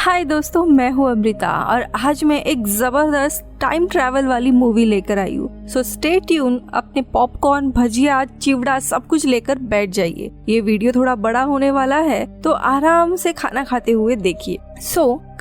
हाय दोस्तों, मैं हूँ अमृता और आज मैं एक जबरदस्त टाइम ट्रैवल वाली मूवी लेकर आई हूँ। सो स्टे ट्यून, अपने पॉपकॉर्न, भजिया, चिवड़ा सब कुछ लेकर बैठ जाइए। ये वीडियो थोड़ा बड़ा होने वाला है तो आराम से खाना खाते हुए देखिए।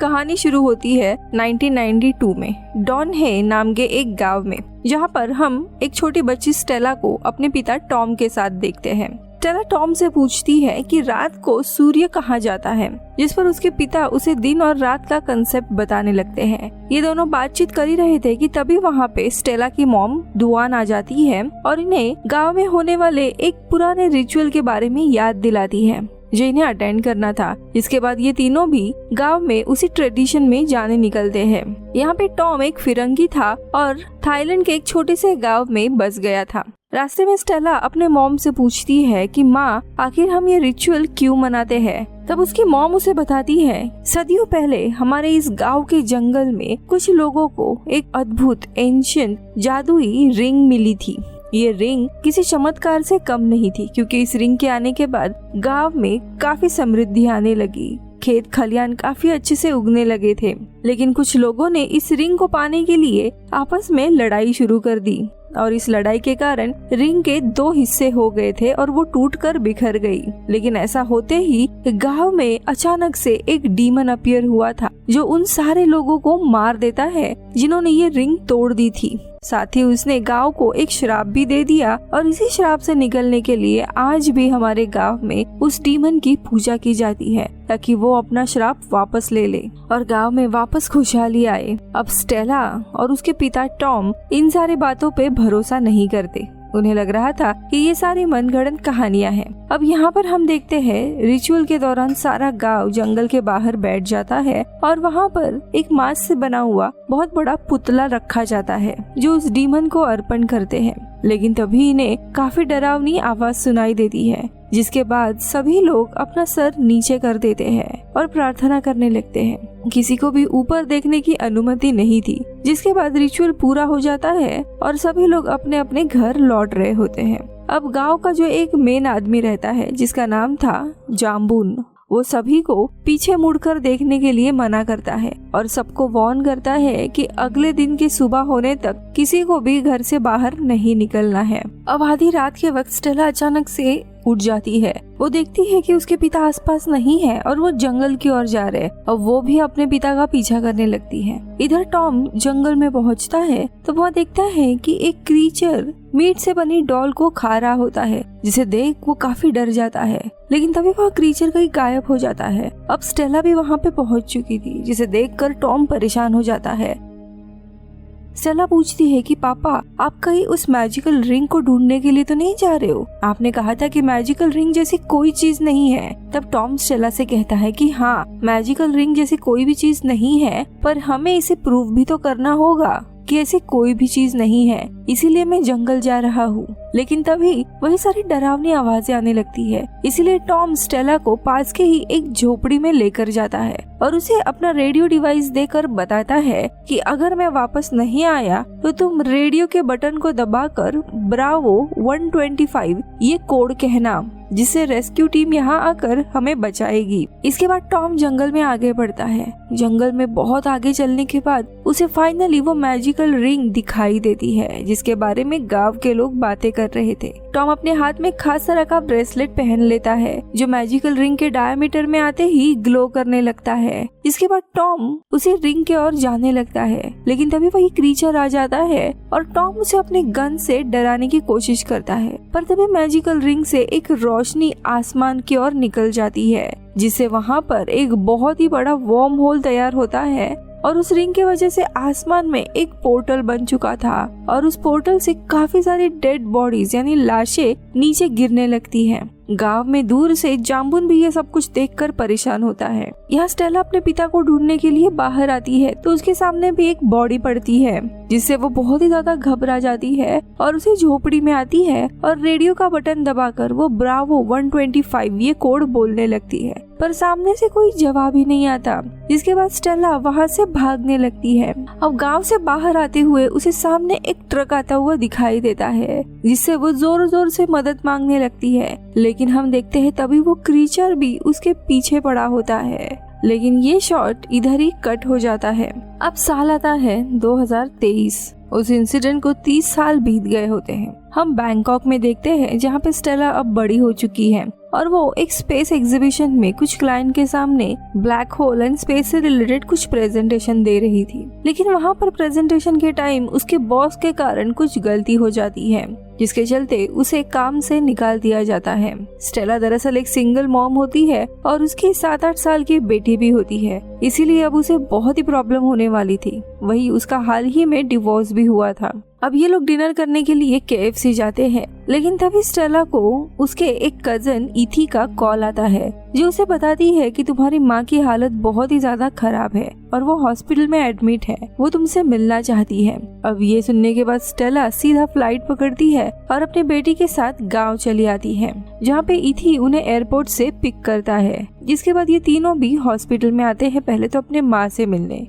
कहानी शुरू होती है 1992 में डॉन हे नाम के एक गांव में, जहाँ पर हम एक छोटी बच्ची स्टेला को अपने पिता टॉम के साथ देखते हैं। स्टेला टॉम से पूछती है कि रात को सूर्य कहाँ जाता है, जिस पर उसके पिता उसे दिन और रात का कंसेप्ट बताने लगते हैं। ये दोनों बातचीत कर ही रहे थे कि तभी वहाँ पे स्टेला की मॉम दुआन आ जाती है और इन्हें गांव में होने वाले एक पुराने रिचुअल के बारे में याद दिलाती है जो इन्हें अटेंड करना था। इसके बाद ये तीनों भी गांव में उसी ट्रेडिशन में जाने निकलते हैं। यहाँ पे टॉम एक फिरंगी था और थाईलैंड के एक छोटे से गांव में बस गया था। रास्ते में स्टेला अपने मॉम से पूछती है कि माँ, आखिर हम ये रिचुअल क्यों मनाते हैं। तब उसकी मॉम उसे बताती है, सदियों पहले हमारे इस गांव के जंगल में कुछ लोगों को एक अद्भुत एंशिएंट जादुई रिंग मिली थी। ये रिंग किसी चमत्कार से कम नहीं थी, क्योंकि इस रिंग के आने के बाद गांव में काफी समृद्धि आने लगी। खेत खलियान काफी अच्छे से उगने लगे थे, लेकिन कुछ लोगों ने इस रिंग को पाने के लिए आपस में लड़ाई शुरू कर दी और इस लड़ाई के कारण रिंग के 2 हिस्से हो गए थे और वो टूटकर बिखर गई। लेकिन ऐसा होते ही गांव में अचानक से एक डीमन अपीयर हुआ था जो उन सारे लोगों को मार देता है जिन्होंने ये रिंग तोड़ दी थी। साथ ही उसने गांव को एक श्राप भी दे दिया और इसी श्राप से निकलने के लिए आज भी हमारे गांव में उस डीमन की पूजा की जाती है ताकि वो अपना श्राप वापस ले ले और गांव में वापस खुशहाली आए। अब स्टेला और उसके पिता टॉम इन सारी बातों पे भरोसा नहीं करते। उन्हें लग रहा था कि ये सारी मनगढ़ंत कहानियां हैं। अब यहाँ पर हम देखते हैं रिचुअल के दौरान सारा गांव जंगल के बाहर बैठ जाता है और वहाँ पर एक मांस से बना हुआ बहुत बड़ा पुतला रखा जाता है जो उस डीमन को अर्पण करते हैं। लेकिन तभी इन्हें काफी डरावनी आवाज सुनाई देती है, जिसके बाद सभी लोग अपना सर नीचे कर देते हैं और प्रार्थना करने लगते हैं। किसी को भी ऊपर देखने की अनुमति नहीं थी, जिसके बाद रिचुअल पूरा हो जाता है और सभी लोग अपने अपने घर लौट रहे होते हैं। अब गांव का जो एक मेन आदमी रहता है जिसका नाम था जाम्बून, वो सभी को पीछे मुड़कर देखने के लिए मना करता है और सबको वार्न करता है कि अगले दिन की सुबह होने तक किसी को भी घर से बाहर नहीं निकलना है। अब आधी रात के वक्त स्टेला अचानक से उठ जाती है। वो देखती है कि उसके पिता आसपास नहीं है और वो जंगल की ओर जा रहे हैं और वो भी अपने पिता का पीछा करने लगती है। इधर टॉम जंगल में पहुंचता है तो वह देखता है कि एक क्रीचर मीट से बनी डॉल को खा रहा होता है, जिसे देख वो काफी डर जाता है। लेकिन तभी वह क्रीचर कहीं गायब हो जाता है। अब स्टेला भी वहाँ पे पहुंच चुकी थी, जिसे देखकर टॉम परेशान हो जाता है। स्टेला पूछती है कि पापा, आप कहीं उस मैजिकल रिंग को ढूंढने के लिए तो नहीं जा रहे हो? आपने कहा था कि मैजिकल रिंग जैसी कोई चीज नहीं है। तब टॉम स्टेला से कहता है कि हाँ, मैजिकल रिंग जैसी कोई भी चीज नहीं है, पर हमें इसे प्रूव भी तो करना होगा कि ऐसी कोई भी चीज नहीं है, इसीलिए मैं जंगल जा रहा हूँ। लेकिन तभी वही सारी डरावनी आवाजें आने लगती है। इसीलिए टॉम स्टेला को पास के ही एक झोपड़ी में लेकर जाता है और उसे अपना रेडियो डिवाइस देकर बताता है कि अगर मैं वापस नहीं आया तो तुम रेडियो के बटन को दबाकर ब्रावो 125 ये कोड कहना, जिससे रेस्क्यू टीम यहाँ आकर हमें बचाएगी। इसके बाद टॉम जंगल में आगे बढ़ता है। जंगल में बहुत आगे चलने के बाद उसे फाइनली वो मैजिकल रिंग दिखाई देती है, जिसके बारे में गांव के लोग बातें कर रहे थे। टॉम अपने हाथ में खास तरह का ब्रेसलेट पहन लेता है जो मैजिकल रिंग के डायमीटर में आते ही ग्लो करने लगता है। इसके बाद टॉम उसी रिंग के ओर जाने लगता है, लेकिन तभी वही क्रीचर आ जाता है और टॉम उसे अपने गन से डराने की कोशिश करता है। पर तभी मैजिकल रिंग से एक रोशनी आसमान की ओर निकल जाती है, जिससे वहाँ पर एक बहुत ही बड़ा वर्म होल तैयार होता है और उस रिंग की वजह से आसमान में एक पोर्टल बन चुका था और उस पोर्टल से काफी सारी डेड बॉडीज यानी लाशें नीचे गिरने लगती हैं। गांव में दूर से जाम्बून भी ये सब कुछ देखकर परेशान होता है। यहाँ स्टेला अपने पिता को ढूंढने के लिए बाहर आती है तो उसके सामने भी एक बॉडी पड़ती है, जिससे वो बहुत ही ज्यादा घबरा जाती है और उसे झोपड़ी में आती है और रेडियो का बटन दबाकर वो ब्रावो 125 ये कोड बोलने लगती है, पर सामने से कोई जवाब ही नहीं आता। जिसके बाद स्टेला वहाँ से भागने लगती है। अब गांव से बाहर आते हुए उसे सामने एक ट्रक आता हुआ दिखाई देता है, जिससे वो जोर जोर से मदद मांगने लगती है। लेकिन हम देखते हैं तभी वो क्रीचर भी उसके पीछे पड़ा होता है। लेकिन ये शॉट इधर ही कट हो जाता है। अब साल आता है 2023। उस इंसिडेंट को 30 साल बीत गए होते हैं। हम बैंकॉक में देखते हैं जहाँ पे स्टेला अब बड़ी हो चुकी है और वो एक स्पेस एग्जीबिशन में कुछ क्लाइंट के सामने ब्लैक होल एंड स्पेस से रिलेटेड कुछ प्रेजेंटेशन दे रही थी। लेकिन वहाँ पर प्रेजेंटेशन के टाइम उसके बॉस के कारण कुछ गलती हो जाती है, जिसके चलते उसे काम से निकाल दिया जाता है। स्टेला दरअसल एक सिंगल मॉम होती है और उसकी 7-8 साल की बेटी भी होती है, इसीलिए अब उसे बहुत ही प्रॉब्लम होने वाली थी। वही उसका हाल ही में डिवोर्स भी हुआ था। अब ये लोग डिनर करने के लिए KFC जाते हैं, लेकिन तभी स्टेला को उसके एक कजन इथी का कॉल आता है, जो उसे बताती है कि तुम्हारी माँ की हालत बहुत ही ज्यादा खराब है और वो हॉस्पिटल में एडमिट है, वो तुमसे मिलना चाहती है। अब ये सुनने के बाद स्टेला सीधा फ्लाइट पकड़ती है और अपने बेटी के साथ गाँव चली आती है, जहाँ पे इथी उन्हें एयरपोर्ट से पिक करता है। जिसके बाद ये तीनों भी हॉस्पिटल में आते हैं, पहले तो अपने माँ से मिलने।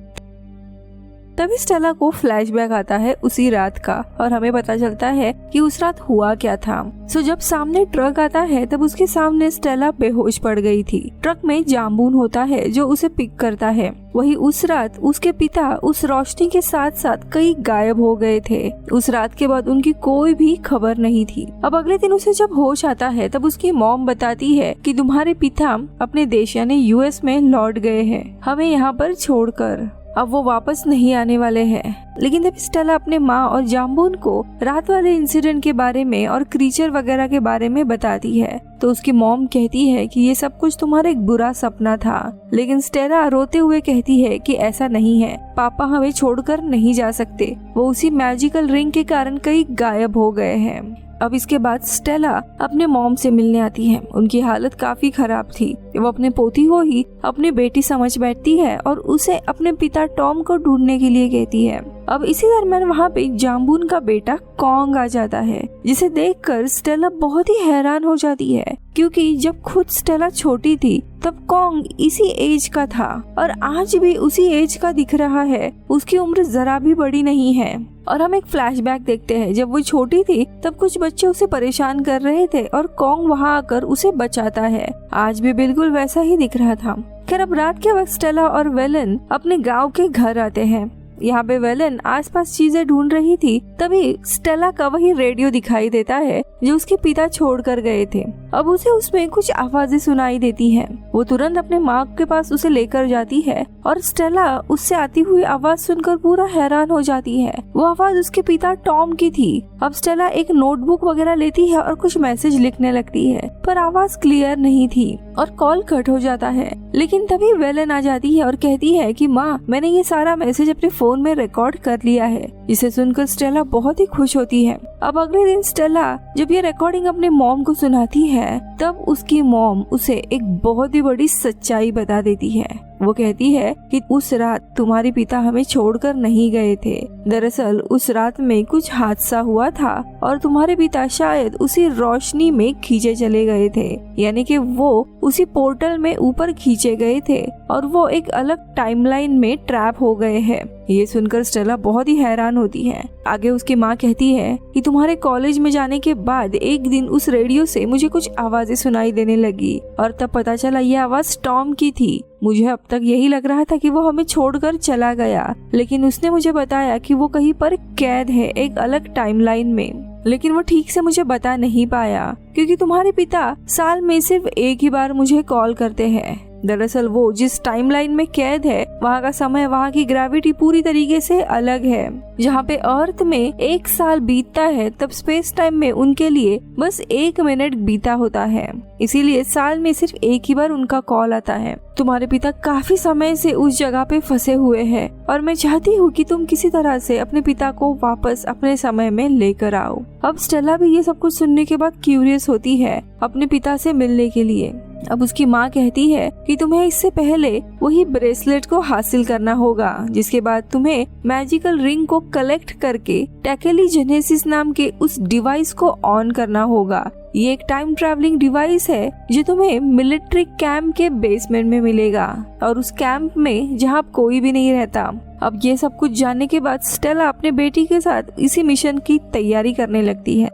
तभी स्टेला को फ्लैशबैक आता है उसी रात का और हमें पता चलता है कि उस रात हुआ क्या था। जब सामने ट्रक आता है तब उसके सामने स्टेला बेहोश पड़ गई थी। ट्रक में जाम्बून होता है जो उसे पिक करता है। वही उस रात उसके पिता उस रोशनी के साथ साथ कई गायब हो गए थे। उस रात के बाद उनकी कोई भी खबर नहीं थी। अब अगले दिन उसे जब होश आता है तब उसकी मॉम बताती है कि तुम्हारे पिता अपने देश यानी US में लौट गए हैं, हमें यहाँ पर छोड़कर। अब वो वापस नहीं आने वाले हैं। लेकिन जब स्टेला अपने माँ और जाम्बून को रात वाले इंसिडेंट के बारे में और क्रीचर वगैरह के बारे में बताती है तो उसकी मॉम कहती है कि ये सब कुछ तुम्हारा एक बुरा सपना था। लेकिन स्टेला रोते हुए कहती है कि ऐसा नहीं है, पापा हमें छोड़कर नहीं जा सकते, वो उसी मैजिकल रिंग के कारण कहीं गायब हो गए हैं। अब इसके बाद स्टेला अपने मॉम से मिलने आती है। उनकी हालत काफी खराब थी। वो अपने पोती को ही अपनी बेटी समझ बैठती है और उसे अपने पिता टॉम को ढूंढने के लिए कहती है। अब इसी दरम्यान वहाँ पे जाम्बून का बेटा कॉन्ग आ जाता है, जिसे देखकर स्टेला बहुत ही हैरान हो जाती है, क्योंकि जब खुद स्टेला छोटी थी तब कॉन्ग इसी एज का था और आज भी उसी एज का दिख रहा है। उसकी उम्र जरा भी बड़ी नहीं है। और हम एक फ्लैशबैक देखते हैं, जब वो छोटी थी तब कुछ बच्चे उसे परेशान कर रहे थे और कॉन्ग वहाँ आकर उसे बचाता है। आज भी बिल्कुल वैसा ही दिख रहा था। खैर अब रात के वक्त स्टेला और वेलन अपने गाँव के घर आते हैं। यहाँ पे वेलन आसपास चीजें ढूंढ रही थी, तभी स्टेला का वही रेडियो दिखाई देता है जो उसके पिता छोड़ कर गए थे। अब उसे उसमें कुछ आवाजें सुनाई देती हैं। वो तुरंत अपने माँ के पास उसे लेकर जाती है और स्टेला उससे आती हुई आवाज सुनकर पूरा हैरान हो जाती है। वो आवाज उसके पिता टॉम की थी। अब स्टेला एक नोटबुक वगैरह लेती है और कुछ मैसेज लिखने लगती है, पर आवाज क्लियर नहीं थी और कॉल कट हो जाता है। लेकिन तभी वेलन आ जाती है और कहती है कि माँ, मैंने ये सारा मैसेज अपने फोन में रिकॉर्ड कर लिया है। जिसे सुनकर स्टेला बहुत ही खुश होती है। अब अगले दिन स्टेला जब ये रिकॉर्डिंग अपने मॉम को सुनाती है तब उसकी मॉम उसे एक बहुत ही बड़ी सच्चाई बता देती है। वो कहती है कि उस रात तुम्हारे पिता हमें छोड़कर नहीं गए थे। दरअसल उस रात में कुछ हादसा हुआ था और तुम्हारे पिता शायद उसी रोशनी में खींचे चले गए थे, यानी कि वो उसी पोर्टल में ऊपर खींचे गए थे और वो एक अलग टाइमलाइन में ट्रैप हो गए हैं। ये सुनकर स्टेला बहुत ही हैरान होती है। आगे उसकी माँ कहती है कि तुम्हारे कॉलेज में जाने के बाद एक दिन उस रेडियो से मुझे कुछ आवाजें सुनाई देने लगी और तब पता चला ये आवाज टॉम की थी। मुझे अब तक यही लग रहा था कि वो हमें छोड़कर चला गया, लेकिन उसने मुझे बताया कि वो कहीं पर कैद है एक अलग टाइमलाइन में। लेकिन वो ठीक से मुझे बता नहीं पाया क्योंकि तुम्हारे पिता साल में सिर्फ एक ही बार मुझे कॉल करते हैं। दरअसल वो जिस टाइमलाइन में कैद है वहाँ का समय, वहाँ की ग्रेविटी पूरी तरीके से अलग है। जहाँ पे अर्थ में 1 साल बीतता है तब स्पेस टाइम में उनके लिए बस 1 मिनट बीता होता है। इसीलिए साल में सिर्फ एक ही बार उनका कॉल आता है। तुम्हारे पिता काफी समय से उस जगह पे फंसे हुए हैं और मैं चाहती हूँ कि तुम किसी तरह से अपने पिता को वापस अपने समय में लेकर आओ। अब स्टेला भी ये सब कुछ सुनने के बाद क्यूरियस होती है अपने पिता से मिलने के लिए। अब उसकी माँ कहती है कि तुम्हें इससे पहले वही ब्रेसलेट को हासिल करना होगा, जिसके बाद तुम्हें मैजिकल रिंग को कलेक्ट करके टेकेलीजेनेसिस नाम के उस डिवाइस को ऑन करना होगा। ये एक टाइम ट्रैवलिंग डिवाइस है जो तुम्हें मिलिट्री कैंप के बेसमेंट में मिलेगा और उस कैंप में जहाँ कोई भी नहीं रहता। अब ये सब कुछ जानने के बाद स्टेला अपने बेटी के साथ इसी मिशन की तैयारी करने लगती है।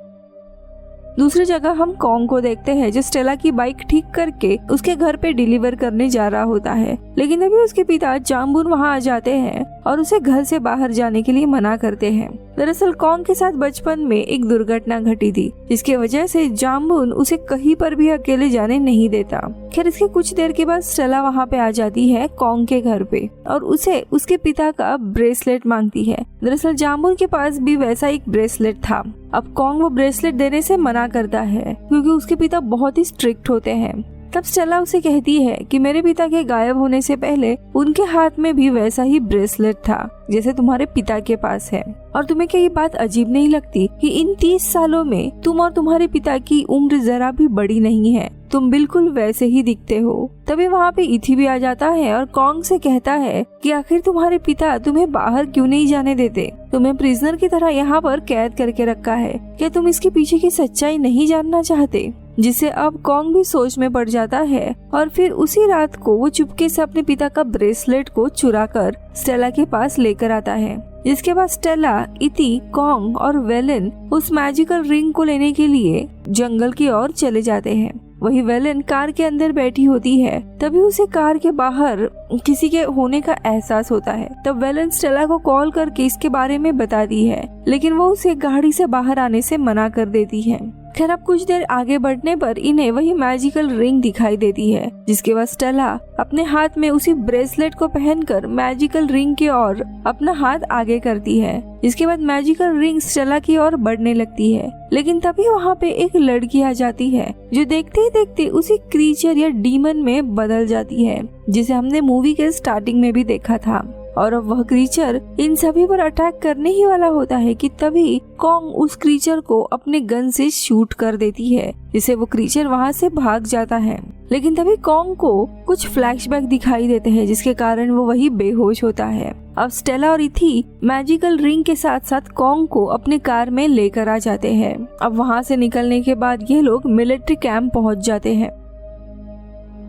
दूसरी जगह हम कॉन्ग को देखते हैं जो स्टेला की बाइक ठीक करके उसके घर पे डिलीवर करने जा रहा होता है, लेकिन तभी उसके पिता जाम्बून वहाँ आ जाते हैं और उसे घर से बाहर जाने के लिए मना करते हैं। दरअसल कॉन्ग के साथ बचपन में एक दुर्घटना घटी थी जिसकी वजह से जाम्बून उसे कहीं पर भी अकेले जाने नहीं देता। खैर इसके कुछ देर के बाद स्टेला वहाँ पे आ जाती है कॉन्ग के घर पे और उसे उसके पिता का ब्रेसलेट मांगती है। दरअसल जाम्बून के पास भी वैसा एक ब्रेसलेट था। अब कॉन्ग वो ब्रेसलेट देने से मना करता है क्योंकि उसके पिता बहुत ही स्ट्रिक्ट होते हैं। तब स्टेला उसे कहती है कि मेरे पिता के गायब होने से पहले उनके हाथ में भी वैसा ही ब्रेसलेट था जैसे तुम्हारे पिता के पास है, और तुम्हें क्या ये बात अजीब नहीं लगती कि इन 30 सालों में तुम और तुम्हारे पिता की उम्र जरा भी बड़ी नहीं है, तुम बिल्कुल वैसे ही दिखते हो। तभी वहाँ पे इथी भी आ जाता है और कॉन्ग से कहता है कि आखिर तुम्हारे पिता तुम्हें बाहर क्यों नहीं जाने देते, तुम्हें प्रिजनर की तरह यहाँ पर कैद करके रखा है, क्या तुम इसके पीछे की सच्चाई नहीं जानना चाहते? जिससे अब कॉन्ग भी सोच में पड़ जाता है और फिर उसी रात को वो चुपके से अपने पिता का ब्रेसलेट को चुरा कर स्टेला के पास लेकर आता है। जिसके बाद स्टेला, इथी, कॉन्ग और वेलेन उस मैजिकल रिंग को लेने के लिए जंगल की ओर चले जाते हैं। वही वेलेन कार के अंदर बैठी होती है, तभी उसे कार के बाहर किसी के होने का एहसास होता है। तब वेलेन स्टेला को कॉल करके इसके बारे में बताती है, लेकिन वो उसे गाड़ी से बाहर आने से मना कर देती है। खैर अब कुछ देर आगे बढ़ने पर इन्हें वही मैजिकल रिंग दिखाई देती है, जिसके बाद स्टेला अपने हाथ में उसी ब्रेसलेट को पहनकर मैजिकल रिंग की ओर अपना हाथ आगे करती है। जिसके बाद मैजिकल रिंग स्टेला की ओर बढ़ने लगती है, लेकिन तभी वहाँ पे एक लड़की आ जाती है जो देखते ही देखते उसी क्रीचर या डीमन में बदल जाती है जिसे हमने मूवी के स्टार्टिंग में भी देखा था। और अब वह क्रीचर इन सभी पर अटैक करने ही वाला होता है कि तभी कॉन्ग उस क्रीचर को अपने गन से शूट कर देती है, जिससे वो क्रीचर वहाँ से भाग जाता है। लेकिन तभी कॉन्ग को कुछ फ्लैशबैक दिखाई देते हैं जिसके कारण वो वही बेहोश होता है। अब स्टेला और इथी मैजिकल रिंग के साथ साथ कॉन्ग को अपने कार में लेकर आ जाते हैं। अब वहाँ से निकलने के बाद ये लोग मिलिट्री कैंप पहुँच जाते हैं।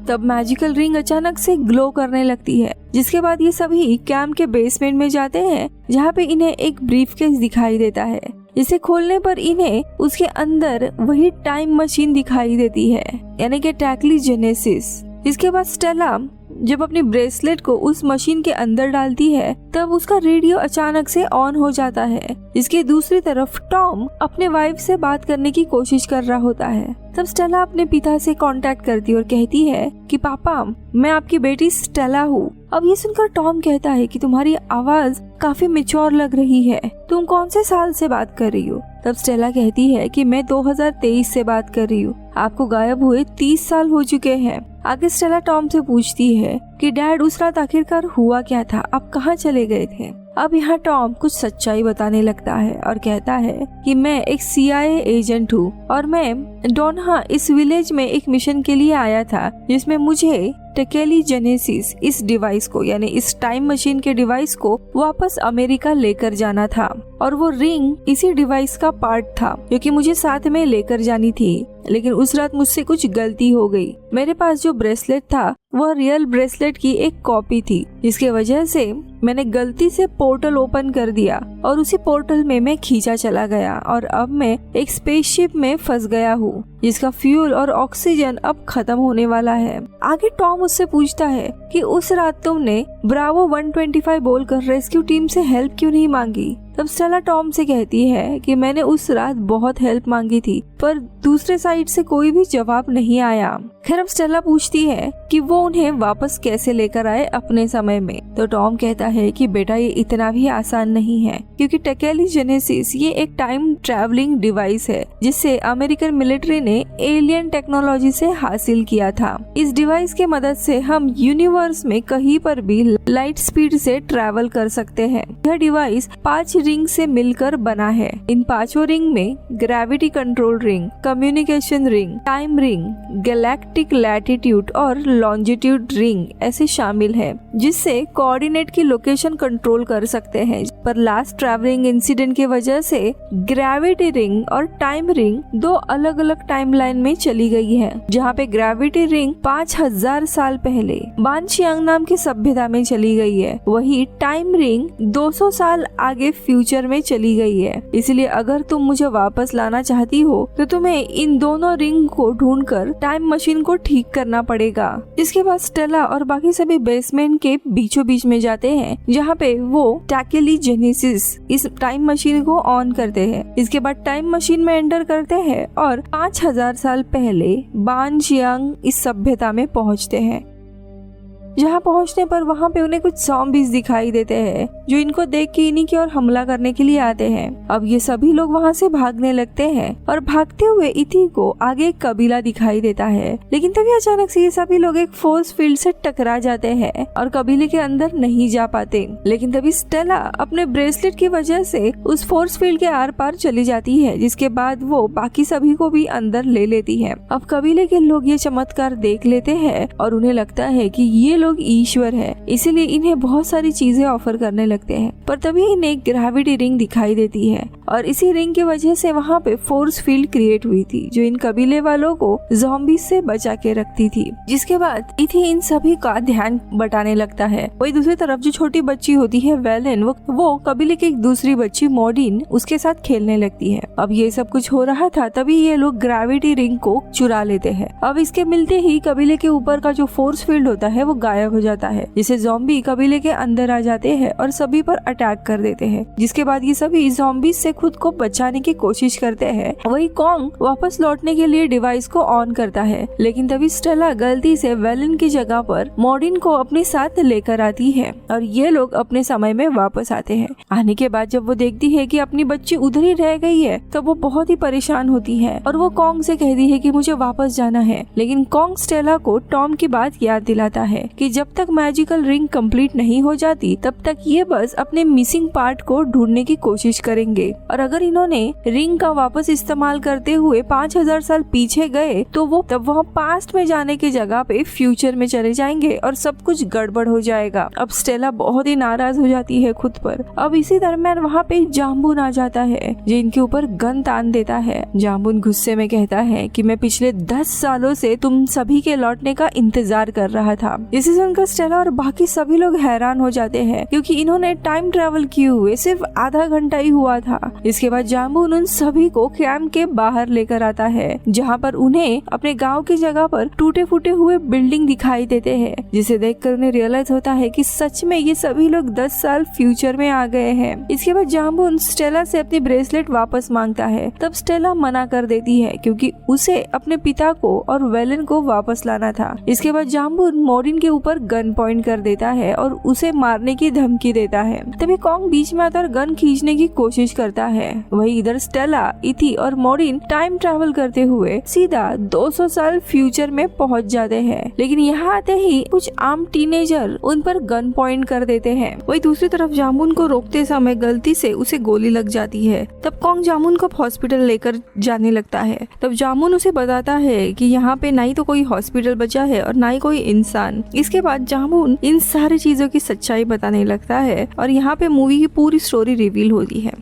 तब मैजिकल रिंग अचानक से ग्लो करने लगती है, जिसके बाद ये सभी कैंप के बेसमेंट में जाते हैं जहाँ पे इन्हें एक ब्रीफकेस दिखाई देता है, जिसे खोलने पर इन्हें उसके अंदर वही टाइम मशीन दिखाई देती है, यानी कि टैकली जेनेसिस। इसके बाद स्टेला जब अपनी ब्रेसलेट को उस मशीन के अंदर डालती है तब उसका रेडियो अचानक से ऑन हो जाता है। इसके दूसरी तरफ टॉम अपने वाइफ से बात करने की कोशिश कर रहा होता है। तब स्टेला अपने पिता से कांटेक्ट करती और कहती है कि पापा, मैं आपकी बेटी स्टेला हूँ। अब ये सुनकर टॉम कहता है कि तुम्हारी आवाज काफी मैच्योर लग रही है, तुम कौन से साल से बात कर रही हो? तब स्टेला कहती है कि मैं 2023 से बात कर रही हूँ, आपको गायब हुए 30 साल हो चुके हैं। आगे स्टेला टॉम से पूछती है कि डैड उस रात आखिरकार हुआ क्या था, आप कहाँ चले गए थे? अब यहाँ टॉम कुछ सच्चाई बताने लगता है और कहता है कि मैं एक CIA एजेंट हूँ और मैं डोनहा इस विलेज में एक मिशन के लिए आया था जिसमें मुझे टकेली जेनेसिस इस डिवाइस को, यानी इस टाइम मशीन के डिवाइस को वापस अमेरिका लेकर जाना था और वो रिंग इसी डिवाइस का पार्ट था जो कि मुझे साथ में लेकर जानी थी। लेकिन उस रात मुझसे कुछ गलती हो गई। मेरे पास जो ब्रेसलेट था वह रियल ब्रेसलेट की एक कॉपी थी, जिसके वजह से मैंने गलती से पोर्टल ओपन कर दिया और उसी पोर्टल में मैं खींचा चला गया और अब मैं एक स्पेसशिप में फंस गया हूँ जिसका फ्यूल और ऑक्सीजन अब खत्म होने वाला है। आगे टॉम उससे पूछता है कि उस रात तुमने ब्रावो 125 बोलकर रेस्क्यू टीम से हेल्प क्यों नहीं मांगी? तब स्टेला टॉम से कहती है कि मैंने उस रात बहुत हेल्प मांगी थी पर दूसरे साइड से कोई भी जवाब नहीं आया। खैर अब स्टेला पूछती है कि वो उन्हें वापस कैसे लेकर आए अपने समय में। तो टॉम कहता है कि बेटा ये इतना भी आसान नहीं है, क्योंकि टकेली जेनेसिस ये एक टाइम ट्रैवलिंग डिवाइस है जिसे अमेरिकन मिलिट्री ने एलियन टेक्नोलॉजी से हासिल किया था। इस डिवाइस के मदद से हम यूनिवर्स में कहीं पर भी लाइट स्पीड से ट्रैवल कर सकते हैं। यह डिवाइस 5 रिंग से मिलकर बना है। इन 5 रिंग में gravity control ring, communication ring, time ring, galactic latitude और लॉन्जिट्यूड रिंग ऐसे शामिल है, जिससे कोऑर्डिनेट की लोकेशन कंट्रोल कर सकते हैं। पर लास्ट ट्रैवलिंग इंसिडेंट की वजह से ग्रेविटी रिंग और टाइम रिंग 2 अलग अलग टाइमलाइन में चली गई है, जहाँ पे ग्रेविटी रिंग 5000 साल पहले बानशियांग नाम की सभ्यता में चली गई है, वही टाइम रिंग 200 साल आगे फ्यूचर में चली गई है, इसलिए अगर तुम मुझे वापस लाना चाहती हो तो तुम्हें इन दोनों रिंग को ढूंढकर टाइम मशीन को ठीक करना पड़ेगा। इसके बाद स्टेला और बाकी सभी बेसमेंट के बीचों बीच में जाते हैं, जहाँ पे वो टैकेलीजेनेसिस इस टाइम मशीन को ऑन करते हैं। इसके बाद टाइम मशीन में एंटर करते हैं और 5000 साल पहले बानजियांग इस सभ्यता में पहुँचते हैं। जहाँ पहुँचने पर वहाँ पे उन्हें कुछ ज़ॉम्बीज दिखाई देते हैं जो इनको देख के इन्हीं की ओर हमला करने के लिए आते हैं। अब ये सभी लोग वहाँ से भागने लगते हैं और भागते हुए इथी को आगे एक कबीला दिखाई देता है, लेकिन तभी अचानक से ये सभी लोग एक फोर्स फील्ड से टकरा जाते हैं और कबीले के अंदर नहीं जा पाते। लेकिन तभी स्टेला अपने ब्रेसलेट की वजह से उस फोर्स फील्ड के आर पार चली जाती है, जिसके बाद वो बाकी सभी को भी अंदर ले लेती है। अब कबीले के लोग ये चमत्कार देख लेते हैं और उन्हें लगता है कि ये लोग ईश्वर है, इसीलिए इन्हें बहुत सारी चीजें ऑफर करने लगते हैं। पर तभी इन्हें एक ग्रेविटी रिंग दिखाई देती है और इसी रिंग की वजह से वहाँ पे फोर्स फील्ड क्रिएट हुई थी जो इन कबीले वालों को ज़ॉम्बी से बचा के रखती थी। जिसके बाद इथी इन सभी का ध्यान बटाने लगता है। वही दूसरी तरफ जो छोटी बच्ची होती है वेलेन, वो कबीले की एक दूसरी बच्ची मॉर्डिन उसके साथ खेलने लगती है। अब ये सब कुछ हो रहा था तभी ये लोग ग्रेविटी रिंग को चुरा लेते हैं। अब इसके मिलते ही कबीले के ऊपर का जो फोर्स फील्ड होता है वो गायब हो जाता है, जिससे ज़ॉम्बी कबीले के अंदर आ जाते हैं और सभी पर अटैक कर देते हैं। जिसके बाद ये सभी ज़ॉम्बी से खुद को बचाने की कोशिश करते हैं। वही कॉन्ग वापस लौटने के लिए डिवाइस को ऑन करता है, लेकिन तभी स्टेला गलती से वेलेन की जगह पर मॉर्डिन को अपने साथ लेकर आती है और ये लोग अपने समय में वापस आते हैं। आने के बाद जब वो देखती है कि अपनी बच्ची उधर ही रह गई है तो वो बहुत ही परेशान होती है और वो कॉन्ग से कहती है कि मुझे वापस जाना है। लेकिन कॉन्ग स्टेला को टॉम की बात याद दिलाता है कि जब तक मैजिकल रिंग कंप्लीट नहीं हो जाती तब तक ये बस अपने मिसिंग पार्ट को ढूंढने की कोशिश करेंगे, और अगर इन्होंने रिंग का वापस इस्तेमाल करते हुए 5000 साल पीछे गए तो वो तब वहाँ पास्ट में जाने की जगह पे फ्यूचर में चले जाएंगे और सब कुछ गड़बड़ हो जाएगा। अब स्टेला बहुत ही नाराज हो जाती है खुद पर। अब इसी दरमियान वहाँ पे जाम्बून आ जाता है जो इनके ऊपर गन तान देता है। जाम्बून गुस्से में कहता है कि मैं पिछले 10 सालों से तुम सभी के लौटने का इंतजार कर रहा था। इसे सुनकर स्टेला और बाकी सभी लोग हैरान हो जाते हैं क्योंकि इन्होंने टाइम ट्रेवल किए हुए सिर्फ आधा घंटा ही हुआ था। इसके बाद जाम्बून उन सभी को कैंप के बाहर लेकर आता है, जहाँ पर उन्हें अपने गांव की जगह पर टूटे फूटे हुए बिल्डिंग दिखाई देते हैं, जिसे देखकर उन्हें रियलाइज होता है कि सच में ये सभी लोग 10 साल फ्यूचर में आ गए हैं। इसके बाद जाम्बून स्टेला से अपनी ब्रेसलेट वापस मांगता है, तब स्टेला मना कर देती है क्योंकि उसे अपने पिता को और वेलेन को वापस लाना था। इसके बाद जाम्बून मॉर्डिन के ऊपर गन पॉइंट कर देता है और उसे मारने की धमकी देता है। तभी कॉन्ग बीच में आकर गन खींचने की कोशिश करता है। वही इधर स्टेला, इथी और मॉर्डिन टाइम ट्रैवल करते हुए सीधा 200 साल फ्यूचर में पहुंच जाते हैं, लेकिन यहाँ आते ही कुछ आम टीनेजर उन पर गन पॉइंट कर देते हैं। वही दूसरी तरफ जामुन को रोकते समय गलती से उसे गोली लग जाती है। तब कॉन्ग जामुन को हॉस्पिटल लेकर जाने लगता है। तब जामुन उसे बताता है कि यहाँ पे ना ही तो कोई हॉस्पिटल बचा है और ना ही कोई इंसान। इसके बाद जामुन इन सारी चीजों की सच्चाई बताने लगता है और यहाँ पे मूवी की पूरी स्टोरी रिवील होती है।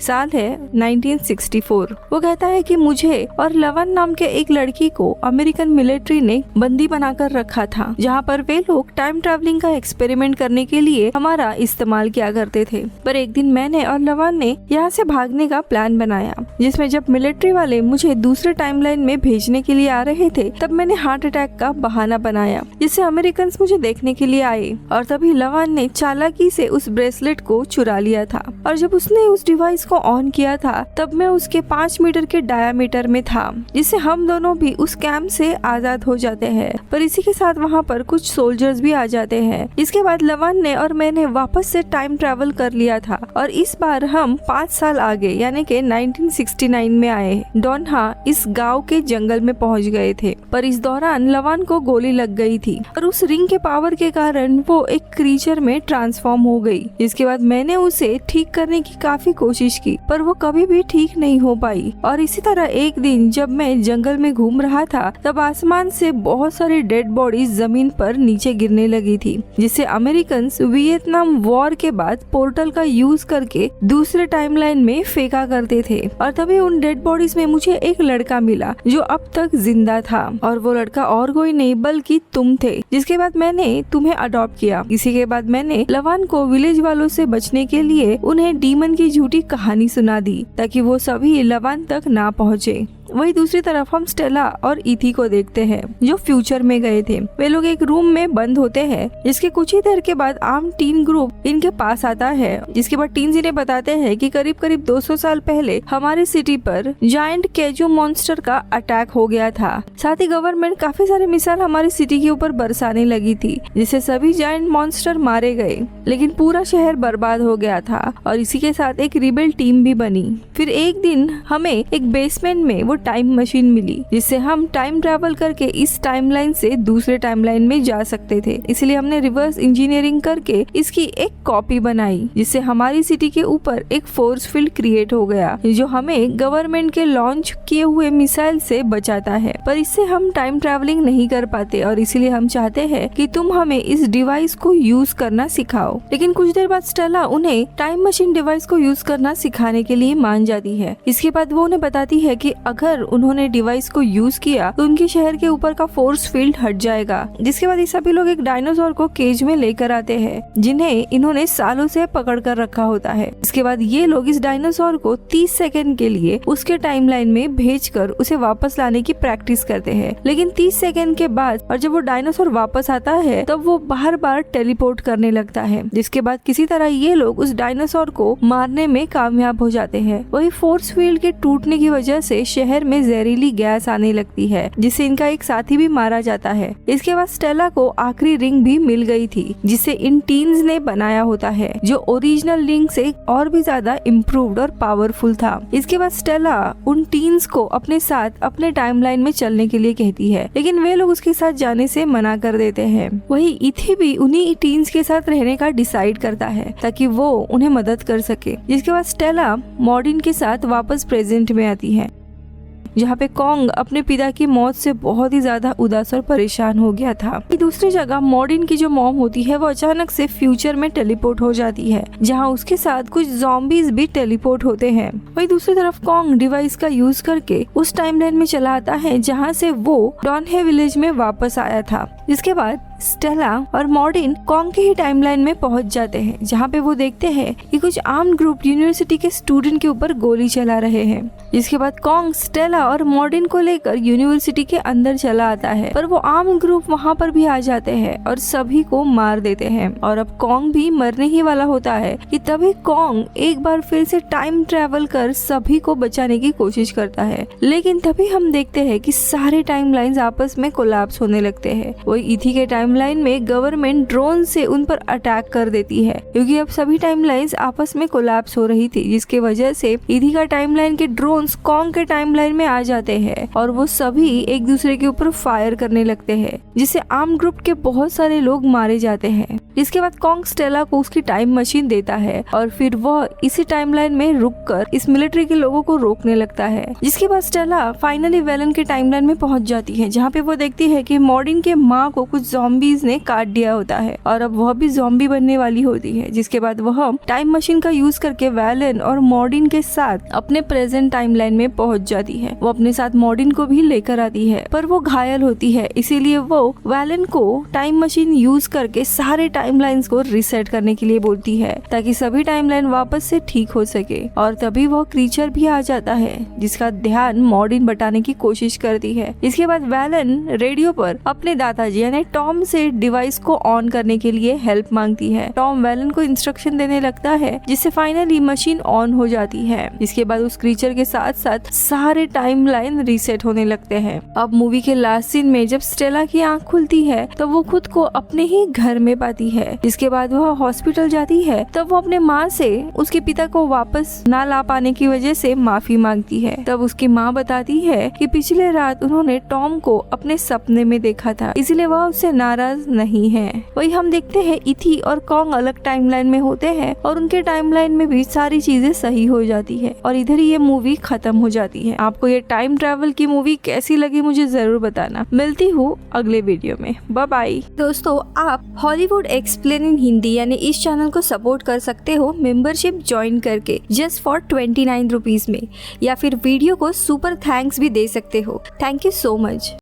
साल है 1964। वो कहता है कि मुझे और लवन नाम के एक लड़की को अमेरिकन मिलिट्री ने बंदी बनाकर रखा था, जहाँ पर वे लोग टाइम ट्रैवलिंग का एक्सपेरिमेंट करने के लिए हमारा इस्तेमाल किया करते थे। पर एक दिन मैंने और लवन ने यहाँ से भागने का प्लान बनाया, जिसमें जब मिलिट्री वाले मुझे दूसरे टाइमलाइन में भेजने के लिए आ रहे थे तब मैंने हार्ट अटैक का बहाना बनाया, जिससे अमेरिकन मुझे देखने के लिए आए। और तभी लवन ने चालाकी से उस ब्रेसलेट को चुरा लिया था और जब उसने उस डिवाइस को ऑन किया था तब मैं उसके 5 मीटर के डायामीटर में था, जिससे हम दोनों भी उस कैंप से आजाद हो जाते हैं। पर इसी के साथ वहाँ पर कुछ सोल्जर्स भी आ जाते हैं। इसके बाद लवन ने और मैंने वापस से टाइम ट्रैवल कर लिया था और इस बार हम 5 साल आगे यानी कि 1969 में आए। डोनहा इस गांव के जंगल में पहुंच गए थे, पर इस दौरान लवन को गोली लग गई थी और उस रिंग के पावर के कारण वो एक क्रीचर में ट्रांसफॉर्म हो गई। इसके बाद मैंने उसे ठीक करने की काफी कोशिश की, पर वो कभी भी ठीक नहीं हो पाई। और इसी तरह एक दिन जब मैं जंगल में घूम रहा था, तब आसमान से बहुत सारी डेड बॉडीज जमीन पर नीचे गिरने लगी थी, जिसे अमेरिकन्स वियतनाम वॉर के बाद पोर्टल का यूज करके दूसरे टाइमलाइन में फेंका करते थे। और तभी उन डेड बॉडीज में मुझे एक लड़का मिला जो अब तक जिंदा था, और वो लड़का और कोई नहीं बल्कि तुम थे, जिसके बाद मैंने तुम्हें अडॉप्ट किया। इसी के बाद मैंने लवान को विलेज वालों से बचने के लिए उन्हें डीमन की झूठी कहानी सुना दी, ताकि वो सभी लवान तक ना पहुँचे। वही दूसरी तरफ हम स्टेला और इथी को देखते हैं, जो फ्यूचर में गए थे। वे लोग एक रूम में बंद होते हैं, जिसके कुछ ही देर के बाद आर्म टीन ग्रुप इनके पास आता है, जिसके बाद टीन्स इन्हें बताते हैं कि करीब करीब 200 साल पहले हमारी सिटी पर जायंट केजो मॉन्स्टर का अटैक हो गया था। साथ ही गवर्नमेंट काफी सारे मिसाइल हमारी सिटी के ऊपर बरसाने लगी थी, जिससे सभी जायंट मॉन्स्टर मारे गए, लेकिन पूरा शहर बर्बाद हो गया था। और इसी के साथ एक रिबेल टीम भी बनी। फिर एक दिन हमें एक बेसमेंट में वो टाइम मशीन मिली, जिससे हम टाइम ट्रैवल करके इस टाइमलाइन से दूसरे टाइमलाइन में जा सकते थे। इसलिए हमने रिवर्स इंजीनियरिंग करके इसकी एक कॉपी बनाई, जिससे हमारी सिटी के ऊपर एक फोर्स फील्ड क्रिएट हो गया, जो हमें गवर्नमेंट के लॉन्च किए हुए मिसाइल से बचाता है। पर इससे हम टाइम ट्रैवलिंग नहीं कर पाते, और इसीलिए हम चाहते हैं कि तुम हमें इस डिवाइस को यूज करना सिखाओ। लेकिन कुछ देर बाद स्टेला उन्हें टाइम मशीन डिवाइस को यूज करना सिखाने के लिए मान जाती है। इसके बाद वो उन्हें बताती है कि अगर उन्होंने डिवाइस को यूज किया तो उनके शहर के ऊपर का फोर्स फील्ड हट जाएगा। जिसके बाद ये सभी लोग एक डायनासोर को केज में लेकर आते हैं, जिन्हें इन्होंने सालों से पकड़ कर रखा होता है। इसके बाद ये लोग इस डायनासोर को 30 सेकंड के लिए उसके टाइमलाइन में भेजकर उसे वापस लाने की प्रैक्टिस करते हैं। लेकिन 30 सेकंड के बाद और जब वो डायनासोर वापस आता है, तब वो बार बार टेलीपोर्ट करने लगता है। जिसके बाद किसी तरह ये लोग उस डायनासोर को मारने में कामयाब हो जाते हैं। वही फोर्स फील्ड के टूटने की वजह से शहर में जहरीली गैस आने लगती है, जिससे इनका एक साथी भी मारा जाता है। इसके बाद स्टेला को आखिरी रिंग भी मिल गई थी, जिसे इन टीन्स ने बनाया होता है, जो ओरिजिनल रिंग से और भी ज्यादा इम्प्रूव्ड और पावरफुल था। इसके बाद स्टेला उन टीन्स को अपने साथ अपने टाइमलाइन में चलने के लिए कहती है, लेकिन वे लोग उसके साथ जाने से मना कर देते हैं। वही इथी भी उन्हीं टीन्स के साथ रहने का डिसाइड करता है, ताकि वो उन्हें मदद कर सके। जिसके बाद स्टेला मॉर्डिन के साथ वापस प्रेजेंट में आती है, जहाँ पे कॉन्ग अपने पिता की मौत से बहुत ही ज्यादा उदास और परेशान हो गया था। दूसरी जगह मॉर्डिन की जो मॉम होती है, वो अचानक से फ्यूचर में टेलीपोर्ट हो जाती है, जहाँ उसके साथ कुछ ज़ॉम्बीज भी टेलीपोर्ट होते हैं। वही दूसरी तरफ कॉन्ग डिवाइस का यूज करके उस टाइमलाइन में चला आता है, जहाँ से वो डॉनहे विलेज में वापस आया था। जिसके बाद स्टेला और मॉर्डिन कॉन्ग के ही टाइमलाइन में पहुंच जाते हैं, जहाँ पे वो देखते हैं कि कुछ आर्म्ड ग्रुप यूनिवर्सिटी के स्टूडेंट के ऊपर गोली चला रहे हैं। जिसके बाद कॉन्ग स्टेला और मॉर्डिन को लेकर यूनिवर्सिटी के अंदर चला आता है, पर वो आर्म ग्रुप वहाँ पर भी आ जाते हैं और सभी को मार देते हैं। और अब कॉन्ग भी मरने ही वाला होता है कि तभी कॉन्ग एक बार फिर से टाइम ट्रेवल कर सभी को बचाने की कोशिश करता है। लेकिन तभी हम देखते हैं कि सारे टाइमलाइंस आपस में कोलैप्स होने लगते हैं। वही इथी के टाइमलाइन में गवर्नमेंट ड्रोन से उन पर अटैक कर देती है, क्योंकि अब सभी टाइमलाइंस आपस में कोलैप्स हो रही थी, जिसके वजह से इथी का टाइमलाइन के ड्रोन्स कॉन्ग के टाइमलाइन में आ जाते हैं और वो सभी एक दूसरे के ऊपर फायर करने लगते हैं, जिससे आर्म ग्रुप के बहुत सारे लोग मारे जाते हैं। इसके बाद कॉन्ग स्टेला को उसकी टाइम मशीन देता है और फिर वह इसी टाइमलाइन में रुककर इस मिलिट्री के लोगों को रोकने लगता है। जिसके बाद स्टेला फाइनली वेलन के टाइमलाइन में पहुंच जाती है, जहाँ पे वो देखती है कि मॉर्डिन के माँ को कुछ ज़ॉम्बीज ने काट दिया होता है और अब वह भी ज़ॉम्बी बनने वाली होती है। जिसके बाद वह टाइम मशीन का यूज करके वेलन और मॉर्डिन के साथ अपने प्रेजेंट टाइमलाइन में पहुंच जाती है। वो अपने साथ मॉर्डिन को भी लेकर आती है, पर वो घायल होती है, इसीलिए वो वेलन को टाइम मशीन यूज करके सारे टाइमलाइंस को रिसेट करने के लिए बोलती है, ताकि सभी टाइमलाइन वापस से ठीक हो सके। और तभी वो क्रीचर भी आ जाता है, जिसका ध्यान मॉर्डिन बटाने की कोशिश करती है। इसके बाद वेलन रेडियो पर अपने दादाजी यानी टॉम से डिवाइस को ऑन करने के लिए हेल्प मांगती है। टॉम वेलन को इंस्ट्रक्शन देने लगता है, जिससे फाइनली मशीन ऑन हो जाती है। इसके बाद उस क्रीचर के साथ साथ सारे टाइमलाइन रीसेट होने लगते हैं। अब मूवी के लास्ट सीन में जब स्टेला की आंख खुलती है, तो वो खुद को अपने ही घर में पाती है। जिसके बाद वह हॉस्पिटल जाती है, तब वो अपने माँ से उसके पिता को वापस ना ला पाने की वजह से माफी मांगती है। तब उसकी माँ बताती है कि पिछले रात उन्होंने टॉम को अपने सपने में देखा था, इसलिए वह उससे नाराज नाराज नहीं है। वही हम देखते हैं इथी और कॉन्ग अलग टाइमलाइन में होते हैं और उनके टाइमलाइन में भी सारी चीजें सही हो जाती है और इधर ही ये मूवी खत्म हो जाती है। आपको ये टाइम ट्रैवल की मूवी कैसी लगी मुझे जरूर बताना। मिलती हूँ अगले वीडियो में, बाय बाय। दोस्तों, आप हॉलीवुड एक्सप्लेन इन हिंदी यानी इस चैनल को सपोर्ट कर सकते हो मेंबरशिप ज्वाइन करके जस्ट फॉर 29 रुपीज में, या फिर वीडियो को सुपर थैंक्स भी दे सकते हो। Thank you so much.